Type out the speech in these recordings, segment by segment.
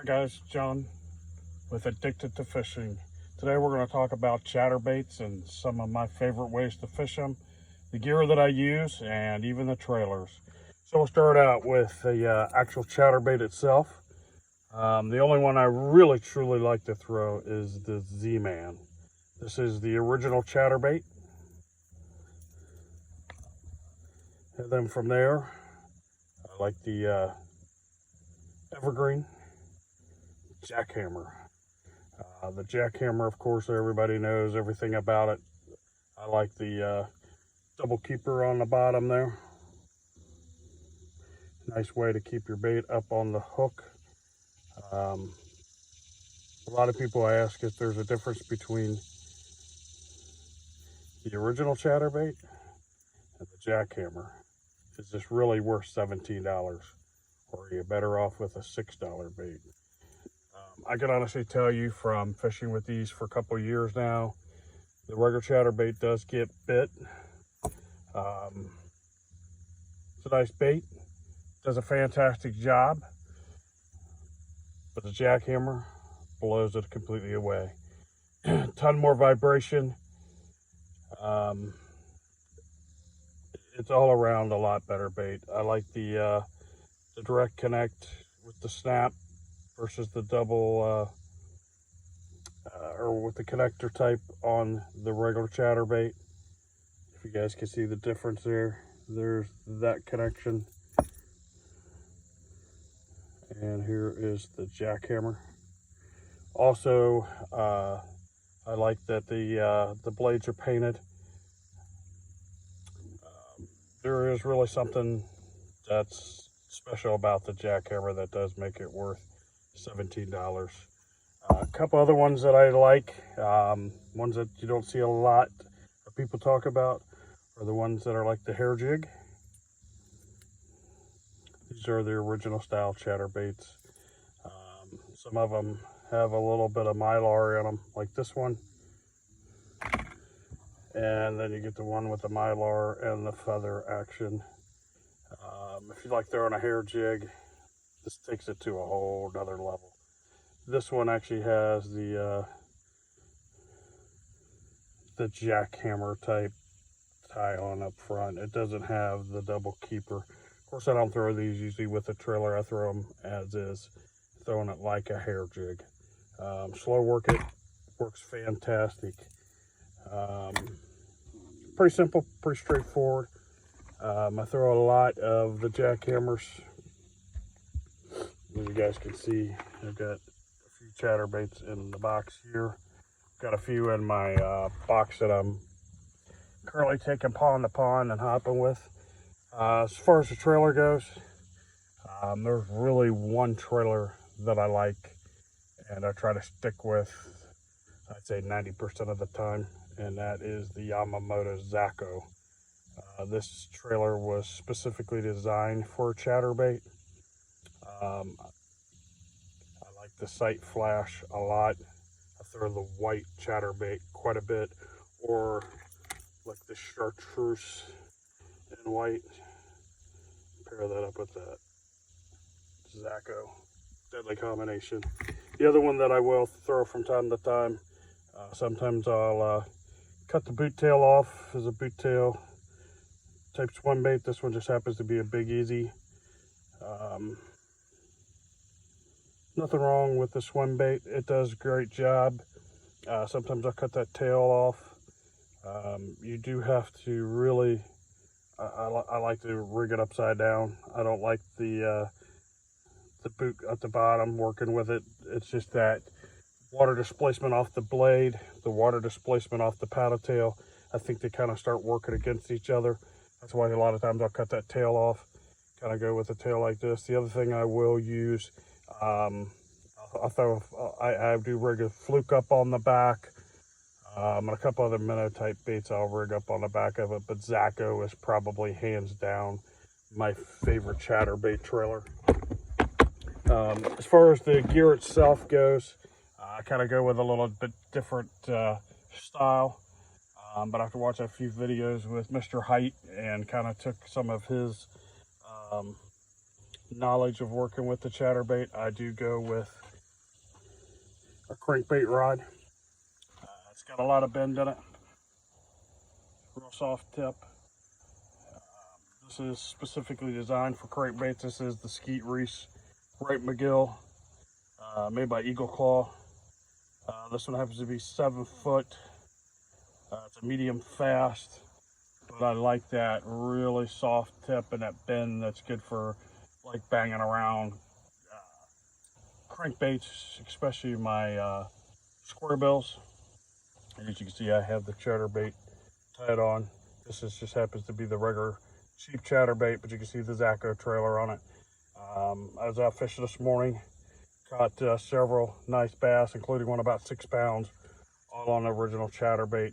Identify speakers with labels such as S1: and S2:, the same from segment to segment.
S1: Hi guys, John with Addicted to Fishing. Today we're going to talk about chatterbaits and some of my favorite ways to fish them, the gear that I use, and even the trailers. So we'll start out with the actual chatterbait itself. The only one I really truly like to throw is the Z-Man. This is the original chatterbait. And then from there, I like the Evergreen Jackhammer. The Jackhammer, of course, everybody knows everything about it. I like the double keeper on the bottom there. Nice way to keep your bait up on the hook. A lot of people ask if there's a difference between the original chatterbait and the Jackhammer. Is this really worth $17? Or are you better off with a $6 bait? I can honestly tell you from fishing with these for a couple of years now, the regular chatterbait does get bit. It's a nice bait, does a fantastic job, but the Jackhammer blows it completely away. Ton more vibration. It's all around a lot better bait. I like the direct connect with the snap versus the double or with the connector type on the regular chatterbait. If you guys can see the difference there, there's that connection. And here is the Jackhammer. Also, I like that the blades are painted. There is really something that's special about the Jackhammer that does make it worth $17. A couple other ones that I like, ones that you don't see a lot of people talk about, are the ones that are like the hair jig. These are the original style chatterbaits. Some of them have a little bit of mylar in them, like this one. And then you get the one with the mylar and the feather action. If you like throwing a hair jig, this takes it to a whole nother level. This one actually has the Jackhammer type tie on up front. It doesn't have the double keeper. Of course, I don't throw these usually with a trailer. I throw them as is, throwing it like a hair jig. Slow work it, works fantastic. Pretty simple, pretty straightforward. I throw a lot of the Jackhammers. As you guys can see, I've got a few chatterbaits in the box here. Got a few in my box that I'm currently taking pond to pond and hopping with. As far as the trailer goes, there's really one trailer that I like and I try to stick with, I'd say 90% of the time, and that is the Yamamoto Zako. This trailer was specifically designed for chatterbait. I like the sight flash a lot. I throw the white chatterbait quite a bit, or like the chartreuse in white. Pair that up with that Zako. Deadly combination. The other one that I will throw from time to time, sometimes I'll cut the boot tail off as a boot tail type swim bait. This one just happens to be a Big Easy. Nothing wrong with the swim bait. It does a great job. Sometimes I'll cut that tail off. You do have to really, I like to rig it upside down. I don't like the boot at the bottom working with it. It's just that water displacement off the blade, the water displacement off the paddle tail. I think they kind of start working against each other. That's why a lot of times I'll cut that tail off, kind of go with a tail like this. The other thing I will use, I do rig a fluke up on the back, and a couple other minnow type baits I'll rig up on the back of it, but Zako is probably hands down my favorite chatterbait trailer. As far as the gear itself goes, I kind of go with a little bit different style. But after watching a few videos with Mr. Height and kind of took some of his knowledge of working with the chatterbait, I do go with crankbait rod. It's got a lot of bend in it. Real soft tip. This is specifically designed for crankbaits. This is the Skeet Reese Wright McGill, made by Eagle Claw. This one happens to be 7 foot. It's a medium fast, but I like that really soft tip and that bend that's good for like banging around crankbaits, especially my square bills. And as you can see, I have the chatterbait tied on. This just happens to be the regular cheap chatterbait, but you can see the Zacho trailer on it. I was out fishing this morning, caught several nice bass, including one about 6 pounds, all on the original chatterbait.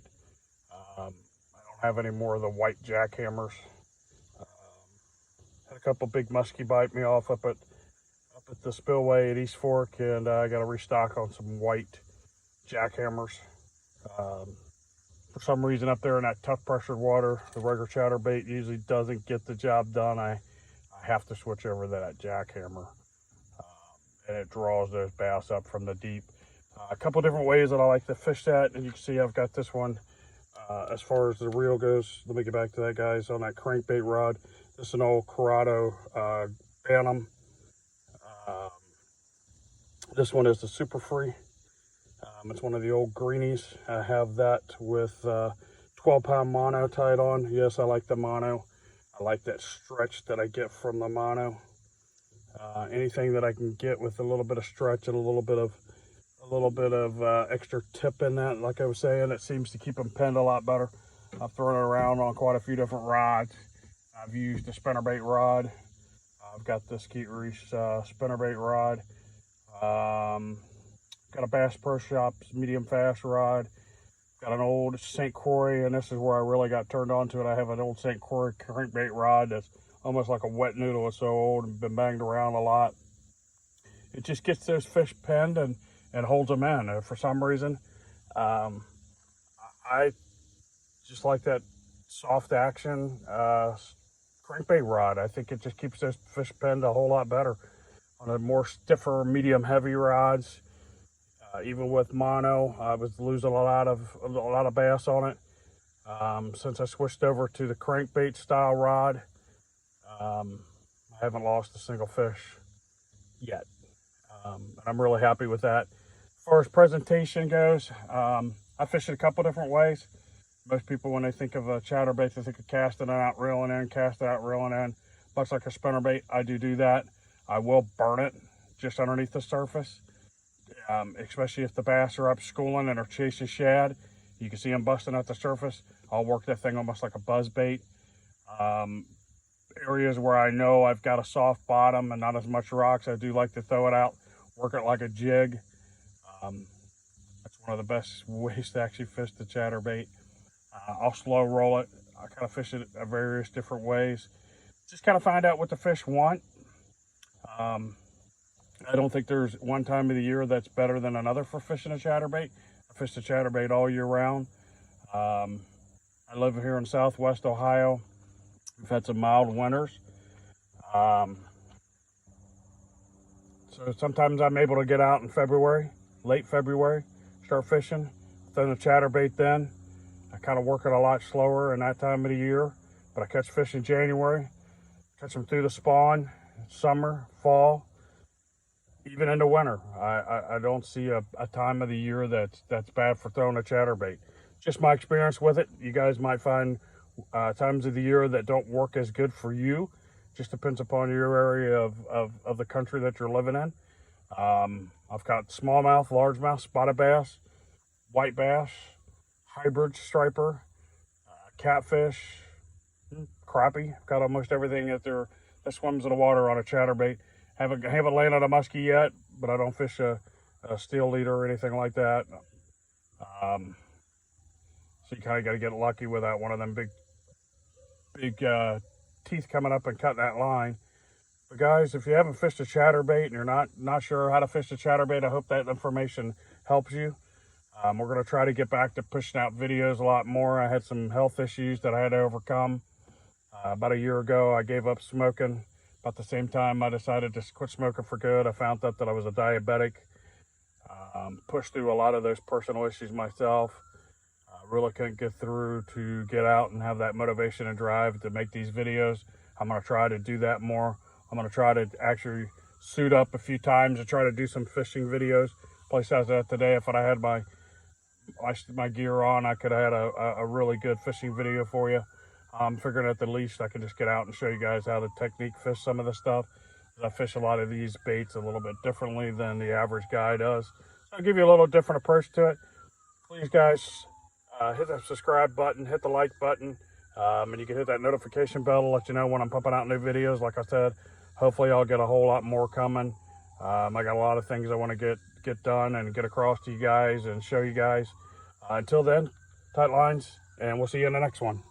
S1: I don't have any more of the white jackhammers. Had a couple big muskie bite me off up at the spillway at East Fork, and I got to restock on some white jackhammers. For some reason up there in that tough pressured water, the regular chatterbait usually doesn't get the job done. I have to switch over to that jackhammer, and it draws those bass up from the deep. A couple different ways that I like to fish that, and you can see I've got this one. As far as the reel goes, let me get back to that, guys. On that crankbait rod, this is an old Corrado Bantam. This one is the Super Free. It's one of the old greenies. I have that with 12-pound mono tied on. Yes, I like the mono. I like that stretch that I get from the mono. Anything that I can get with a little bit of stretch and a little bit of extra tip in that, like I was saying, it seems to keep them pinned a lot better. I've thrown it around on quite a few different rods. I've used a spinnerbait rod. I've got the Skeet Reese spinnerbait rod. Got a Bass Pro Shops medium fast rod. Got an old St. Croix, and this is where I really got turned on to it. I have an old St. Croix crankbait rod that's almost like a wet noodle. It's so old and been banged around a lot. It just gets those fish pinned and holds them in. For some reason, I just like that soft action crankbait rod. I think it just keeps those fish pinned a whole lot better. On the more stiffer, medium heavy rods, even with mono, I was losing a lot of bass on it. Since I switched over to the crankbait style rod, I haven't lost a single fish yet. And I'm really happy with that. As far as presentation goes, I fish it a couple different ways. Most people, when they think of a chatterbait, they think of casting it out, reeling in, casting out, reeling in. Much like a spinnerbait, I do that. I will burn it just underneath the surface, especially if the bass are up schooling and are chasing shad. You can see them busting at the surface. I'll work that thing almost like a buzz bait. Areas where I know I've got a soft bottom and not as much rocks, I do like to throw it out, work it like a jig. That's one of the best ways to actually fish the chatterbait. I'll slow roll it. I kind of fish it various different ways. Just kind of find out what the fish want. I don't think there's one time of the year that's better than another for fishing a chatterbait. I fish the chatterbait all year round. I live here in Southwest Ohio. We've had some mild winters. So sometimes I'm able to get out in February, late February, start fishing. Throw the chatterbait then. I kind of work it a lot slower in that time of the year, but I catch fish in January, catch them through the spawn, summer, fall, even into winter. I don't see a time of the year that's bad for throwing a chatterbait. Just my experience with it. You guys might find times of the year that don't work as good for you. Just depends upon your area of the country that you're living in. I've got smallmouth, largemouth, spotted bass, white bass, hybrid striper, catfish, crappie. I've got almost everything that swims in the water on a chatterbait. Haven't landed a muskie yet, but I don't fish a steel leader or anything like that. So you kind of got to get lucky without one of them big teeth coming up and cutting that line. But guys, if you haven't fished a chatterbait and you're not sure how to fish a chatterbait, I hope that information helps you. We're going to try to get back to pushing out videos a lot more. I had some health issues that I had to overcome. About a year ago, I gave up smoking. About the same time I decided to quit smoking for good, I found out that I was a diabetic. Pushed through a lot of those personal issues myself. Really couldn't get through to get out and have that motivation and drive to make these videos. I'm going to try to do that more. I'm going to try to actually suit up a few times and try to do some fishing videos. Place as that today, if I had my gear on, I could have had a really good fishing video for you. I'm figuring at the least I can just get out and show you guys how to technique fish some of the stuff. I fish a lot of these baits a little bit differently than the average guy does. So I'll give you a little different approach to it. Please, guys, hit that subscribe button, hit the like button, and you can hit that notification bell to let you know when I'm pumping out new videos. Like I said, hopefully I'll get a whole lot more coming. I got a lot of things I want to get done and get across to you guys and show you guys. Until then, tight lines, and we'll see you in the next one.